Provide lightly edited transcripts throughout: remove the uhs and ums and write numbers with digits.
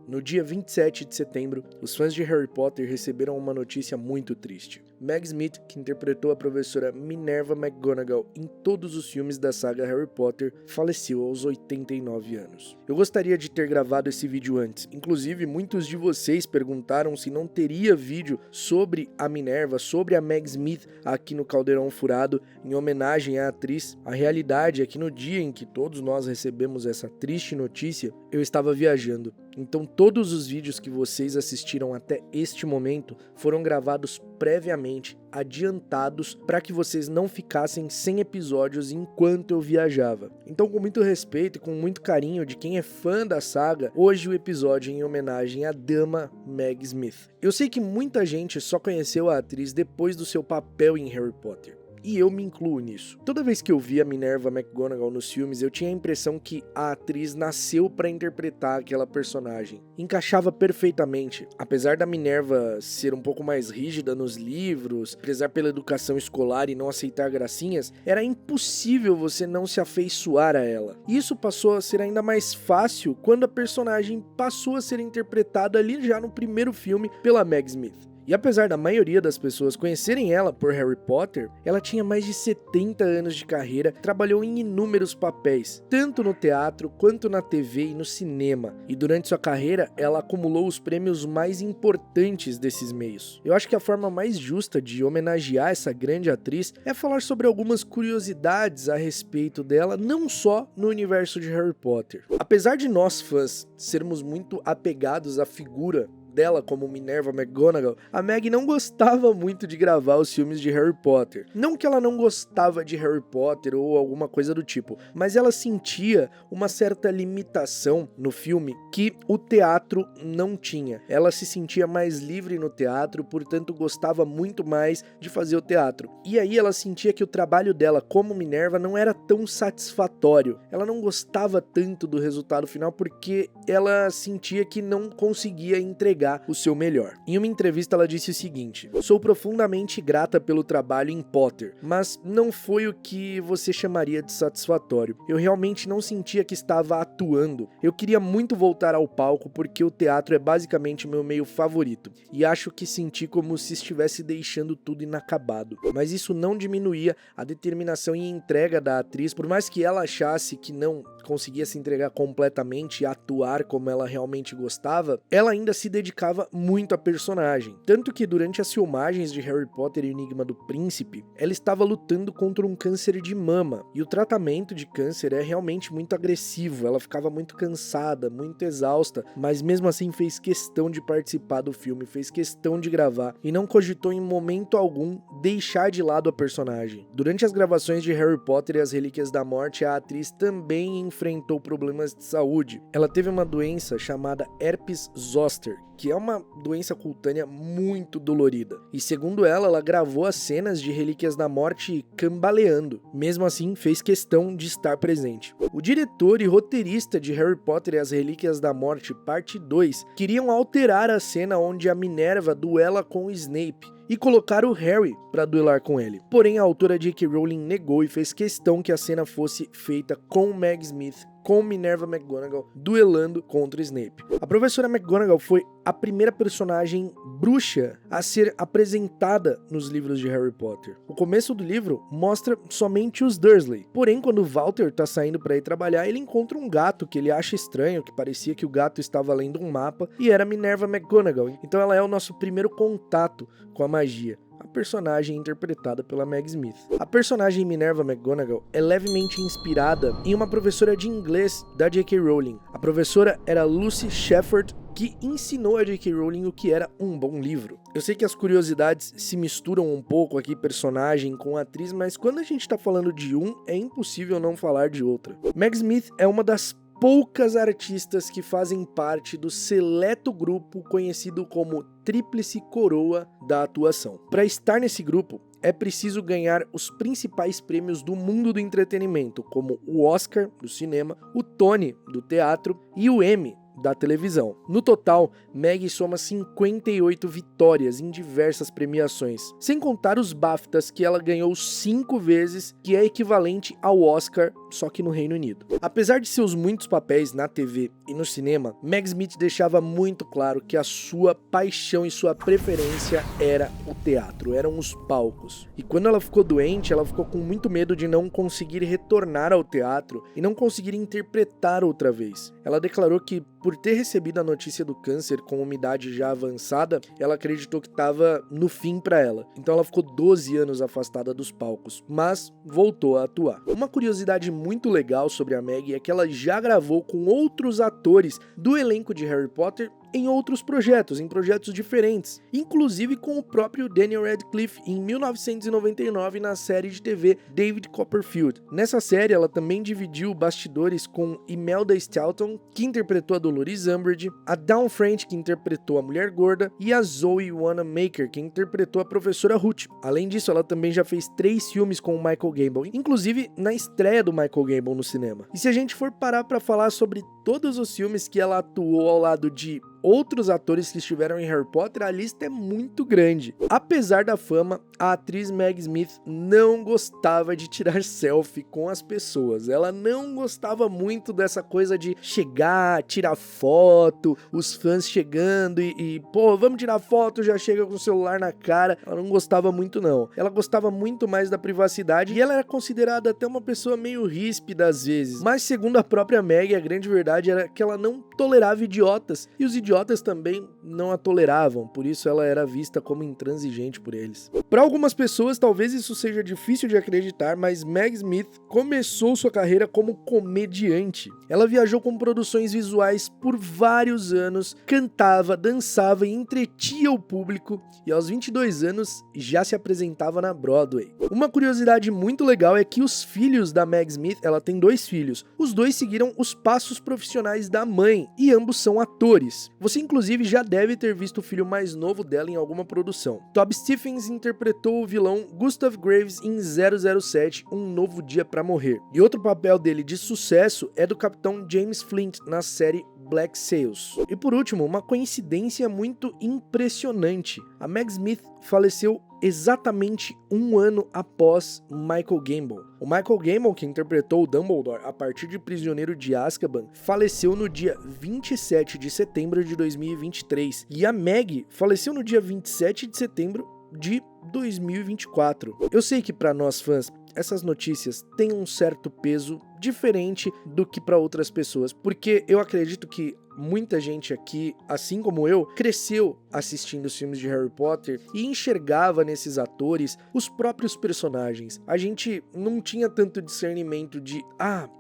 No dia 27 de setembro, os fãs de Harry Potter receberam uma notícia muito triste. Meg Smith, que interpretou a professora Minerva McGonagall em todos os filmes da saga Harry Potter, faleceu aos 89 anos. Eu gostaria de ter gravado esse vídeo antes, inclusive muitos de vocês perguntaram se não teria vídeo sobre a Minerva, sobre a Meg Smith aqui no Caldeirão Furado, em homenagem à atriz. A realidade é que no dia em que todos nós recebemos essa triste notícia, eu estava viajando. Então todos os vídeos que vocês assistiram até este momento foram gravados previamente, adiantados, para que vocês não ficassem sem episódios enquanto eu viajava. Então, com muito respeito e com muito carinho de quem é fã da saga, hoje o episódio é em homenagem à dama Meg Smith. Eu sei que muita gente só conheceu a atriz depois do seu papel em Harry Potter. E eu me incluo nisso. Toda vez que eu via Minerva McGonagall nos filmes, eu tinha a impressão que a atriz nasceu para interpretar aquela personagem. Encaixava perfeitamente. Apesar da Minerva ser um pouco mais rígida nos livros, prezar pela educação escolar e não aceitar gracinhas, era impossível você não se afeiçoar a ela. Isso passou a ser ainda mais fácil quando a personagem passou a ser interpretada ali já no primeiro filme pela Meg Smith. E apesar da maioria das pessoas conhecerem ela por Harry Potter, ela tinha mais de 70 anos de carreira, trabalhou em inúmeros papéis, tanto no teatro quanto na TV e no cinema, e durante sua carreira ela acumulou os prêmios mais importantes desses meios. Eu acho que a forma mais justa de homenagear essa grande atriz é falar sobre algumas curiosidades a respeito dela, não só no universo de Harry Potter. Apesar de nós fãs sermos muito apegados à figura dela como Minerva McGonagall, a Meg não gostava muito de gravar os filmes de Harry Potter. Não que ela não gostava de Harry Potter ou alguma coisa do tipo, mas ela sentia uma certa limitação no filme que o teatro não tinha. Ela se sentia mais livre no teatro, portanto gostava muito mais de fazer o teatro. E aí ela sentia que o trabalho dela como Minerva não era tão satisfatório. Ela não gostava tanto do resultado final porque ela sentia que não conseguia entregar o seu melhor. Em uma entrevista ela disse o seguinte: "Sou profundamente grata pelo trabalho em Potter, mas não foi o que você chamaria de satisfatório. Eu realmente não sentia que estava atuando. Eu queria muito voltar ao palco porque o teatro é basicamente meu meio favorito, e acho que senti como se estivesse deixando tudo inacabado." Mas isso não diminuía a determinação e entrega da atriz, por mais que ela achasse que não conseguia se entregar completamente e atuar como ela realmente gostava, ela ainda se dedicava muito à personagem. Tanto que durante as filmagens de Harry Potter e o Enigma do Príncipe, ela estava lutando contra um câncer de mama, e o tratamento de câncer é realmente muito agressivo. Ela ficava muito cansada, muito exausta, mas mesmo assim fez questão de participar do filme, fez questão de gravar, e não cogitou em momento algum deixar de lado a personagem. Durante as gravações de Harry Potter e as Relíquias da Morte, a atriz também enfrentou problemas de saúde. Ela teve uma doença chamada herpes zoster, que é uma doença cutânea muito dolorida. E segundo ela gravou as cenas de Relíquias da Morte cambaleando. Mesmo assim, fez questão de estar presente. O diretor e roteirista de Harry Potter e as Relíquias da Morte, parte 2, queriam alterar a cena onde a Minerva duela com o Snape e colocar o Harry para duelar com ele. Porém, a autora J.K. Rowling negou e fez questão que a cena fosse feita com Meg Smith, com Minerva McGonagall duelando contra o Snape. A professora McGonagall foi a primeira personagem bruxa a ser apresentada nos livros de Harry Potter. O começo do livro mostra somente os Dursley. Porém, quando Walter tá saindo para ir trabalhar, ele encontra um gato que ele acha estranho, que parecia que o gato estava lendo um mapa, e era Minerva McGonagall. Então ela é o nosso primeiro contato com a magia. A personagem interpretada pela Meg Smith. A personagem Minerva McGonagall é levemente inspirada em uma professora de inglês da J.K. Rowling. A professora era Lucy Shepherd, que ensinou a J.K. Rowling o que era um bom livro. Eu sei que as curiosidades se misturam um pouco aqui, personagem com atriz, mas quando a gente tá falando de um, é impossível não falar de outra. Meg Smith é uma das poucas artistas que fazem parte do seleto grupo conhecido como Tríplice Coroa da atuação. Para estar nesse grupo, é preciso ganhar os principais prêmios do mundo do entretenimento, como o Oscar do cinema, o Tony do teatro e o Emmy da televisão. No total, Meg soma 58 vitórias em diversas premiações, sem contar os BAFTAs que ela ganhou 5 vezes, que é equivalente ao Oscar só que no Reino Unido. Apesar de seus muitos papéis na TV e no cinema, Meg Smith deixava muito claro que a sua paixão e sua preferência era o teatro, eram os palcos. E quando ela ficou doente, ela ficou com muito medo de não conseguir retornar ao teatro e não conseguir interpretar outra vez. Ela declarou que, por ter recebido a notícia do câncer com uma idade já avançada, ela acreditou que estava no fim para ela. Então ela ficou 12 anos afastada dos palcos, mas voltou a atuar. Uma curiosidade muito legal sobre a Meg é que ela já gravou com outros atores do elenco de Harry Potter em outros projetos, em projetos diferentes, inclusive com o próprio Daniel Radcliffe em 1999 na série de TV David Copperfield. Nessa série, ela também dividiu bastidores com Imelda Staunton, que interpretou a Dolores Umbridge, a Dawn French, que interpretou a Mulher Gorda, e a Zoe Wanamaker, que interpretou a Professora Hoot. Além disso, ela também já fez 3 filmes com o Michael Gambon, inclusive na estreia do Michael Gambon no cinema. E se a gente for parar para falar sobre todos os filmes que ela atuou ao lado de outros atores que estiveram em Harry Potter, a lista é muito grande. Apesar da fama, a atriz Meg Smith não gostava de tirar selfie com as pessoas. Ela não gostava muito dessa coisa de chegar, tirar foto, os fãs chegando e pô, vamos tirar foto, já chega com o celular na cara. Ela não gostava muito não. Ela gostava muito mais da privacidade e ela era considerada até uma pessoa meio ríspida às vezes. Mas segundo a própria Meg, a grande verdade era que ela não tolerava idiotas e os idiotas também não a toleravam, por isso ela era vista como intransigente por eles. Para algumas pessoas, talvez isso seja difícil de acreditar, mas Meg Smith começou sua carreira como comediante. Ela viajou com produções visuais por vários anos, cantava, dançava e entretia o público, e aos 22 anos já se apresentava na Broadway. Uma curiosidade muito legal é que os filhos da Meg Smith, ela tem 2 filhos, os 2 seguiram os passos profissionais da mãe, e ambos são atores. Você inclusive já deve ter visto o filho mais novo dela em alguma produção. Toby Stephens interpretou o vilão Gustav Graves em 007, Um Novo Dia pra Morrer. E outro papel dele de sucesso é do Capitão James Flint na série Black Sails. E por último, uma coincidência muito impressionante. A Meg Smith faleceu exatamente 1 ano após Michael Gambon. O Michael Gambon, que interpretou o Dumbledore a partir de Prisioneiro de Azkaban, faleceu no dia 27 de setembro de 2023. E a Meg faleceu no dia 27 de setembro de 2024. Eu sei que para nós fãs, essas notícias têm um certo peso diferente do que para outras pessoas, porque eu acredito que muita gente aqui, assim como eu, cresceu assistindo os filmes de Harry Potter e enxergava nesses atores os próprios personagens. A gente não tinha tanto discernimento de,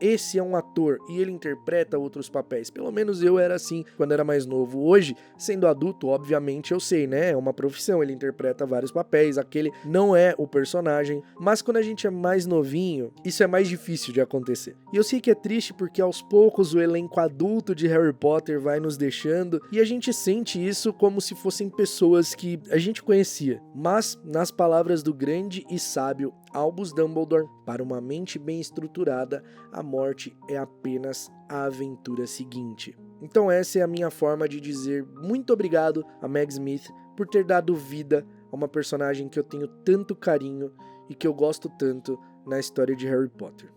esse é um ator e ele interpreta outros papéis. Pelo menos eu era assim quando era mais novo. Hoje, sendo adulto, obviamente eu sei, né? É uma profissão, ele interpreta vários papéis, aquele não é o personagem, mas quando a gente é mais novinho, isso é mais difícil de acontecer. E eu sei que é triste porque aos poucos o elenco adulto de Harry Potter vai nos deixando e a gente sente isso como se fossem pessoas que a gente conhecia. Mas, nas palavras do grande e sábio Albus Dumbledore, para uma mente bem estruturada, a morte é apenas a aventura seguinte. Então essa é a minha forma de dizer muito obrigado a Meg Smith por ter dado vida a uma personagem que eu tenho tanto carinho e que eu gosto tanto na história de Harry Potter.